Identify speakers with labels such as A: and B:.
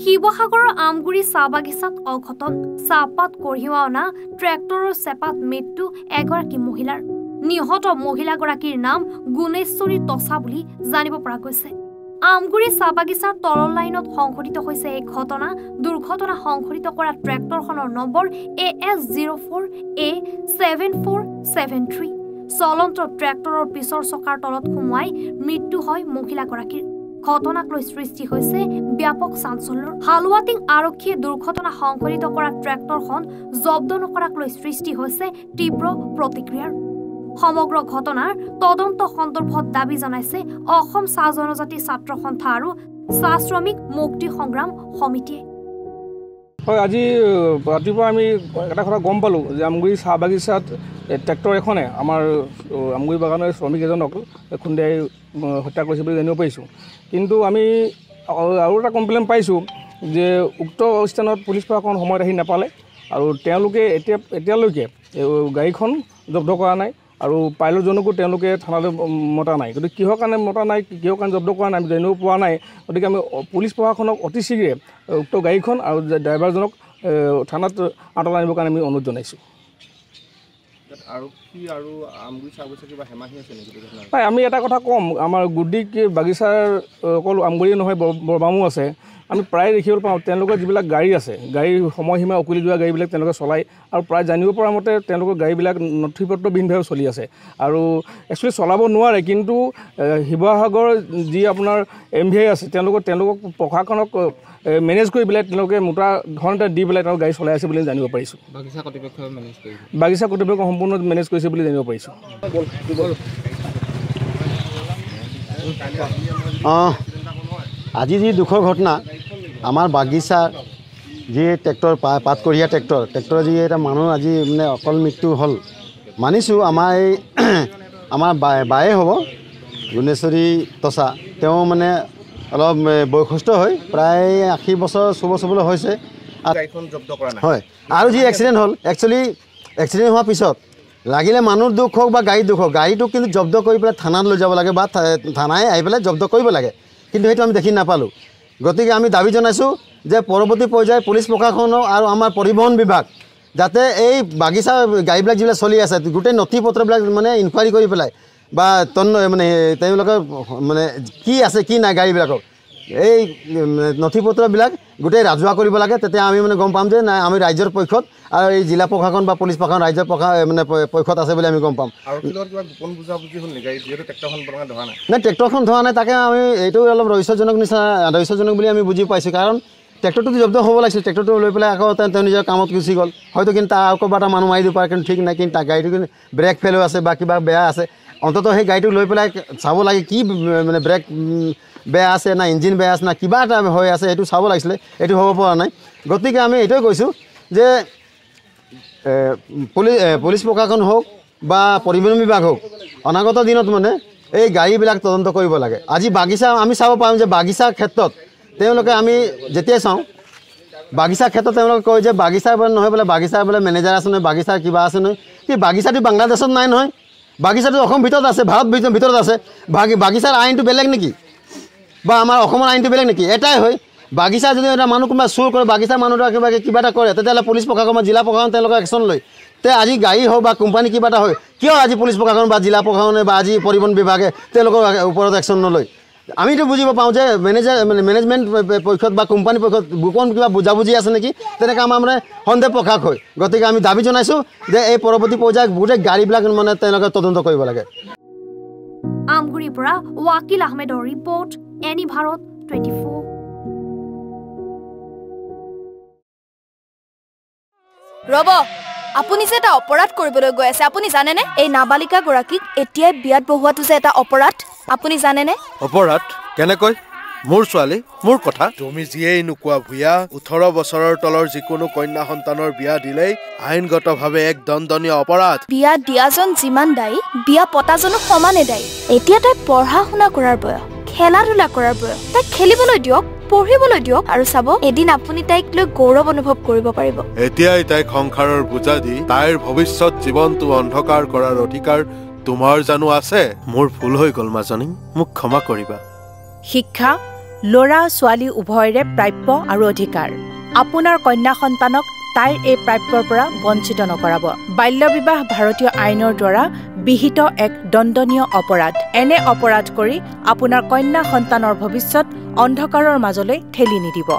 A: শিৱসাগৰৰ আমগুৰি চাহ বাগিচাত অঘটন চাহপাত কঢ়িওৱা অনা ট্ৰেক্টৰৰ চেপাত মৃত্যু এগৰাকী মহিলাৰ নিহত মহিলাগৰাকীৰ নাম গুণেশ্বৰী তছা বুলি জানিব পৰা গৈছে আমগুৰি চাহ বাগিচাৰ তলৰ লাইনত সংঘটিত হৈছে এই ঘটনা দুৰ্ঘটনা সংঘটিত কৰা ট্ৰেক্টৰখনৰ নম্বৰ AS04A7473 চলন্ত ট্ৰেক্টৰৰ পিছৰ চকাৰ তলত সোমাই মৃত্যু হয় মহিলাগৰাকীৰ ঘটনাক লৈ সৃষ্টি হৈছে ব্যাপক চাঞ্চল্যৰ হালুৱাটিং আৰক্ষীয়ে দুৰ্ঘটনা সংঘটিত কৰা ট্ৰেক্টৰখন জব্দ নকৰাক লৈ সৃষ্টি হৈছে তীব্ৰ প্ৰতিক্ৰিয়াৰ সমগ্ৰ ঘটনাৰ তদন্ত সন্দৰ্ভত দাবী জনাইছে অসম চাহ জনজাতি ছাত্ৰ সন্থা আৰু চাহ শ্ৰমিক মুক্তি সংগ্ৰাম সমিতিয়ে
B: হয় আজি ৰাতিপুৱা আমি এটা কথা গম পালোঁ যে আমগুৰি চাহ বাগিচাত ট্ৰেক্টৰ এখনে আমাৰ আমগুৰি বাগানৰ শ্ৰমিক এজনক খুন্দিয়াই হত্যা কৰিছে বুলি জানিব পাৰিছোঁ কিন্তু আমি আৰু এটা কমপ্লেইন পাইছোঁ যে উক্ত স্থানত পুলিচ প্ৰশাসন সময়ত আহি নাপালে আৰু তেওঁলোকে এতিয়ালৈকে গাড়ীখন জব্দ কৰা নাই আৰু পাইলটজনকো তেওঁলোকে থানালৈ মতা নাই গতিকে কিহৰ কাৰণে মতা নাই কিহৰ কাৰণে জব্দ কৰা নাই আমি জানিব পৰা নাই গতিকে আমি পুলিচ প্ৰশাসনক অতি শীঘ্ৰে উক্ত গাড়ীখন আৰু ড্ৰাইভাৰজনক থানাত আঁতৰাই আনিবৰ কাৰণে আমি অনুৰোধ জনাইছোঁ নাই আমি এটা কথা ক'ম আমাৰ গুডিক বাগিচাৰ অকল আমগুৰিয়ে নহয় বৰবামো আছে আমি প্ৰায় দেখিবলৈ পাওঁ তেওঁলোকৰ যিবিলাক গাড়ী আছে গাড়ীৰ সময়সীমা উকলি যোৱা গাড়ীবিলাক তেওঁলোকে চলায় আৰু প্ৰায় জানিব পৰা মতে তেওঁলোকৰ গাড়ীবিলাক নথিপত্ৰবিহীনভাৱে চলি আছে আৰু একচুৱেলি চলাব নোৱাৰে কিন্তু শিৱসাগৰ যি আপোনাৰ MVI আছে তেওঁলোকক প্ৰশাসনক মেনেজ কৰি পেলাই তেওঁলোকে মোটা ধন এটা দি পেলাই তেওঁলোকৰ গাড়ী চলাই আছে বুলি জানিব পাৰিছোঁ বাগিচা কৰ্তৃপক্ষই সম্পূৰ্ণ মেনেজ কৰিছে বুলি জানিব পাৰিছোঁ
C: আজি যি দুখৰ ঘটনা আমাৰ বাগিচাৰ যি ট্ৰেক্টৰ পাত কঢ়িয়া ট্ৰেক্টৰ যি এটা মানুহ আজি মানে অকল মৃত্যু হ'ল মানিছোঁ আমাৰ এই আমাৰ বায়ে হ'ব গুণেশ্বৰী তছা তেওঁ মানে অলপ বয়সস্থ হয় প্ৰায় 80 বছৰ চুবলৈ হৈছে হয় আৰু যি এক্সিডেণ্ট হ'ল একচুৱেলি এক্সিডেণ্ট হোৱাৰ পিছত লাগিলে মানুহৰ দুখ হওক বা গাড়ীৰ দুখ হওক গাড়ীটো কিন্তু জব্দ কৰি পেলাই থানাত লৈ যাব লাগে বা থানাই আহি পেলাই জব্দ কৰিব লাগে কিন্তু সেইটো আমি দেখি নাপালোঁ গতিকে আমি দাবী জনাইছোঁ যে পৰৱৰ্তী পৰ্যায়ত পুলিচ প্ৰশাসনক আৰু আমাৰ পৰিবহণ বিভাগ যাতে এই বাগিচা গাড়ীবিলাক যিবিলাক চলি আছে গোটেই নথি পত্ৰবিলাক মানে ইনকুৱাৰী কৰি পেলাই বা মানে তেওঁলোকৰ মানে কি আছে কি নাই গাড়ীবিলাকক এই নথি পত্ৰবিলাক গোটেই ৰাজহুৱা কৰিব লাগে তেতিয়া আমি মানে গম পাম যে নাই আমি ৰাজ্যৰ পক্ষত আৰু এই জিলা প্ৰশাসন বা পুলিচ প্ৰশাসন ৰাজ্যৰ মানে পক্ষত আছে বুলি আমি গম পাম নাই ট্ৰেক্টৰখন ধৰা নাই তাকে আমি এইটো অলপ ৰহস্যজনক বুলি আমি বুজি পাইছোঁ কাৰণ ট্ৰেক্টৰটো জব্দ হ'ব লাগিছিল ট্ৰেক্টৰটো লৈ পেলাই আকৌ তেওঁ নিজৰ কামত গুচি গ'ল হয়তো কিন্তু তাৰ আকৌ এটা মানুহ মাৰি দিব পাৰে কিন্তু ঠিক নাই কিন্তু তাৰ গাড়ীটো কিন্তু ব্ৰেক ফেল হৈ আছে বা কিবা বেয়া আছে অন্ততঃ সেই গাড়ীটো লৈ পেলাই চাব লাগে কি মানে ব্ৰেক বেয়া আছে না ইঞ্জিন বেয়া আছে না কিবা এটা হৈ আছে এইটো চাব লাগিছিলে এইটো হ'ব পৰা নাই গতিকে আমি এইটোৱে কৈছোঁ যে পুলিচ প্ৰশাসন হওক বা পৰিবহণ বিভাগ হওক অনাগত দিনত মানে এই গাড়ীবিলাক তদন্ত কৰিব লাগে আজি বাগিচা আমি চাব পাৰোঁ যে বাগিচাৰ ক্ষেত্ৰত তেওঁলোকে আমি যেতিয়াই চাওঁ বাগিচাৰ ক্ষেত্ৰত তেওঁলোকে কয় যে বাগিচা নহয় বোলে বাগিচাৰ বোলে মেনেজাৰ আছে নহয় বাগিচাৰ কিবা আছে নহয় কি বাগিচাটো বাংলাদেশত নাই নহয় বাগিচাটো অসম ভিতৰত আছে ভাৰত ভিতৰত আছে বাগিচাৰ আইনটো বেলেগ নেকি বা আমাৰ অসমৰ আইনটো বেলেগ নেকি এটাই হয় বাগিচা যদি এটা মানুহ কোনোবা চুৰ কৰে বাগিচা মানুহটো কিবা এটা কৰে তেতিয়াহ'লে পুলিচ প্ৰশাসন বা জিলা প্ৰশাসন তেওঁলোকে একশ্যন লয় তে আজি গাড়ী হওক বা কোম্পানী কিবা এটা হয় কিয় আজি পুলিচ প্ৰশাসন বা জিলা প্ৰশাসনে বা আজি পৰিবহণ বিভাগে তেওঁলোকৰ ওপৰত একশ্যন নলয় আমিতো বুজিব পাওঁ যে মেনেজমেণ্ট পক্ষত বা কোম্পানী পক্ষত গোপন কিবা বুজাবুজি আছে নেকি তেনেকৈ আমাৰ মানে সন্দেহ প্ৰকাশ হয় গতিকে আমি দাবী জনাইছোঁ যে এই পৰৱৰ্তী পৰ্যায়ত গোটেই গাড়ীবিলাক মানে তেওঁলোকে তদন্ত কৰিব লাগে
A: আমগুৰিৰ পৰা ৱাকিল আহমেদৰ ৰিপৰ্ট এনি ভাৰত 24
D: ৰব আপুনি যে এটা অপৰাধ কৰিবলৈ গৈ আছে আপুনি জানেনে এই নাবালিকা গৰাকীক এতিয়াই বিয়াত বহোৱাটো যে এটা অপৰাধ আপুনি জানেনে
E: অপৰাধ কেনেকৈ মোৰ ছোৱালী মোৰ কথা তুমি যিয়েই নোকোৱা ভূঞা 18 বছৰৰ তলৰ যিকোনো কন্যা সন্তানৰ বিয়া দিলেই আইনগতভাৱে এক দণ্ডনীয় অপৰাধ
D: বিয়া দিয়াজন যিমান দায়ী বিয়া পতাজনো সমানে দায়ী এতিয়া তাই পঢ়া শুনা কৰাৰ বয়স খেলা ধূলা কৰাৰ বয়স তাই খেলিবলৈ দিয়ক পঢ়িবলৈ দিয়ক আৰু চাব এদিন আপুনি তাইক লৈ গৌৰৱ অনুভৱ কৰিব পাৰিব
E: এতিয়াই তাইক সংসাৰৰ বোজা দি তাইৰ ভৱিষ্যত জীৱনটো অন্ধকাৰ কৰাৰ অধিকাৰ তোমাৰ জানো আছে মোৰ ভুল হৈ গ'ল মাজনী মোক ক্ষমা কৰিবা
F: শিক্ষা ল'ৰা ছোৱালী উভয়ৰে প্ৰাপ্য আৰু অধিকাৰ আপোনাৰ কন্যা সন্তানক তাইৰ এই প্ৰাপ্যৰ পৰা বঞ্চিত নকৰাব বাল্য বিবাহ ভাৰতীয় আইনৰ দ্বাৰা বিহিত এক দণ্ডনীয় অপৰাধ এনে অপৰাধ কৰি আপোনাৰ কন্যা সন্তানৰ ভৱিষ্যত অন্ধকাৰৰ মাজলৈ ঠেলি নিদিব